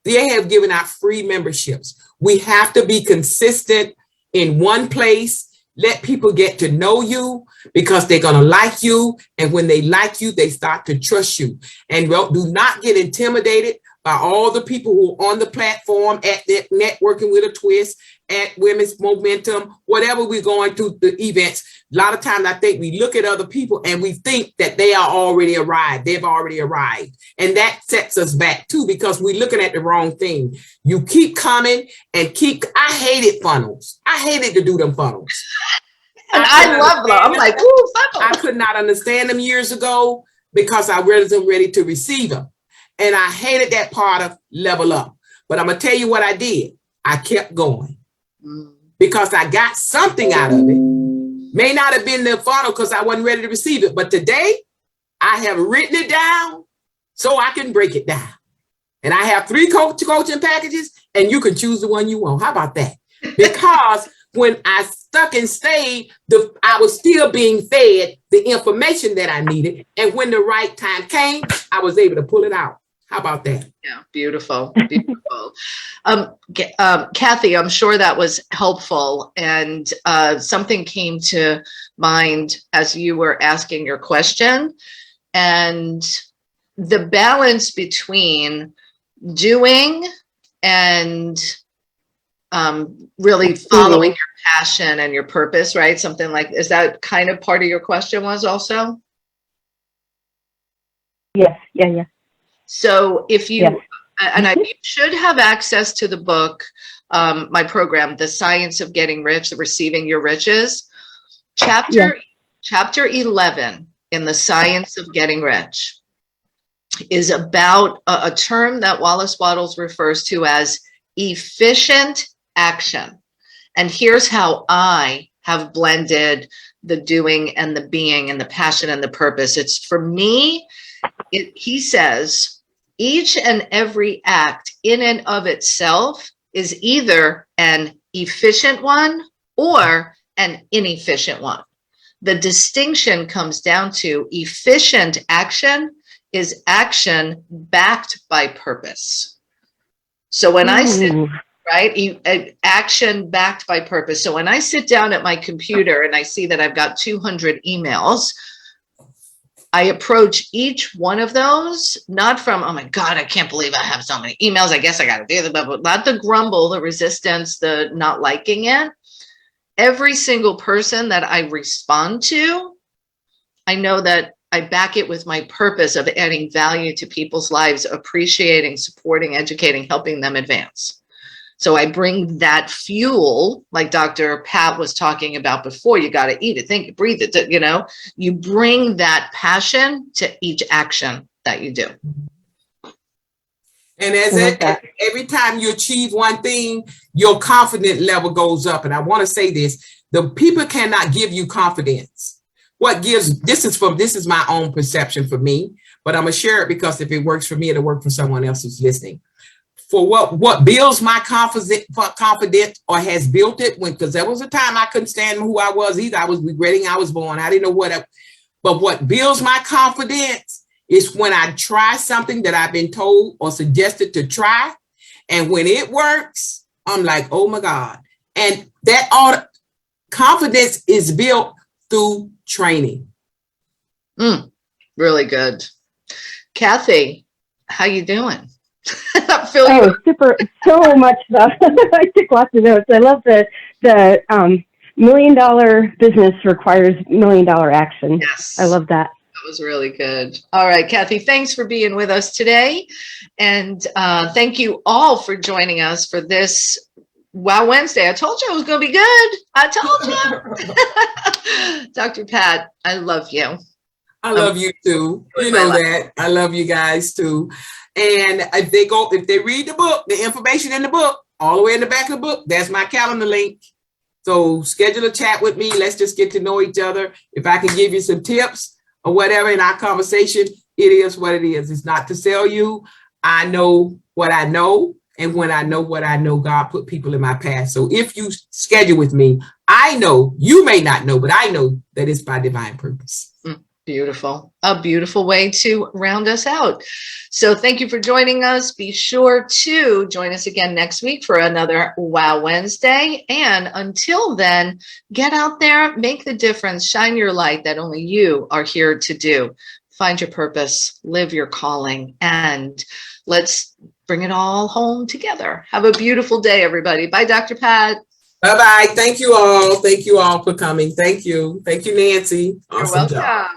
They have given out free memberships. We have to be consistent in one place. Let people get to know you because they're going to like you. And when they like you, they start to trust you. And do not get intimidated by all the people who are on the platform at that Networking with a Twist, at Women's Momentum, whatever we're going to the events. A lot of times I think we look at other people and we think that they are already arrived. They've already arrived. And that sets us back too, because we're looking at the wrong thing. You keep coming and I hated funnels. I hated to do them funnels. And I love them. I'm like, ooh, funnels. I could not understand them years ago because I wasn't ready to receive them. And I hated that part of level up. But I'm going to tell you what I did. I kept going because I got something out of it. May not have been the funnel because I wasn't ready to receive it. But today I have written it down so I can break it down. And I have 3 coaching packages and you can choose the one you want. How about that? Because when I stuck and stayed, I was still being fed the information that I needed. And when the right time came, I was able to pull it out. How about that? Yeah, beautiful, beautiful. Kathy, I'm sure that was helpful. And something came to mind as you were asking your question. And the balance between doing and really following your passion and your purpose, right? Something like, is that kind of part of your question was also? Yes, yeah. So if you, you should have access to the book, my program, The Science of Getting Rich, Receiving Your Riches, chapter 11 in The Science of Getting Rich is about a term that Wallace Wattles refers to as efficient action. And here's how I have blended the doing and the being and the passion and the purpose. It's for me, he says, each and every act in and of itself is either an efficient one or an inefficient one. The distinction comes down to efficient action is action backed by purpose. So when I sit, right, action backed by purpose. So when I sit down at my computer and I see that I've got 200 emails, I approach each one of those, not from, oh my God, I can't believe I have so many emails. I guess I got to do them, but not the grumble, the resistance, the not liking it. Every single person that I respond to, I know that I back it with my purpose of adding value to people's lives, appreciating, supporting, educating, helping them advance. So I bring that fuel, like Dr. Pat was talking about before, you got to eat it, think it, breathe it, you know, you bring that passion to each action that you do. And every time you achieve one thing, your confidence level goes up. And I want to say this, the people cannot give you confidence, this is my own perception for me, but I'm gonna share it because if it works for me, it'll work for someone else who's listening. For what builds my confidence or has built it, because there was a time I couldn't stand who I was either. I was regretting I was born. I didn't know but what builds my confidence is when I try something that I've been told or suggested to try. And when it works, I'm like, oh my God. And that confidence is built through training. Really good. Kathy, how you doing? Super, so much stuff. I took lots of notes. I love the $1 million business requires $1 million action. Yes. I love that. That was really good. All right, Kathy, thanks for being with us today. And thank you all for joining us for this Wow Wednesday. I told you it was going to be good. I told you. Dr. Pat, I love you. I love you too. You know that. I love you guys too. And if they read the book, the information in the book, all the way in the back of the book, that's my calendar link. So schedule a chat with me. Let's just get to know each other. If I can give you some tips or whatever in our conversation, it is what it is. It's not to sell you. I know what I know. And when I know what I know, God put people in my path. So if you schedule with me, I know, you may not know, but I know that it's by divine purpose. Beautiful. A beautiful way to round us out. So thank you for joining us. Be sure to join us again next week for another Wow Wednesday. And until then, get out there, make the difference, shine your light that only you are here to do. Find your purpose, live your calling, and let's bring it all home together. Have a beautiful day, everybody. Bye, Dr. Pat. Bye-bye. Thank you all. Thank you all for coming. Thank you. Thank you, Nancy. Awesome You're welcome. job.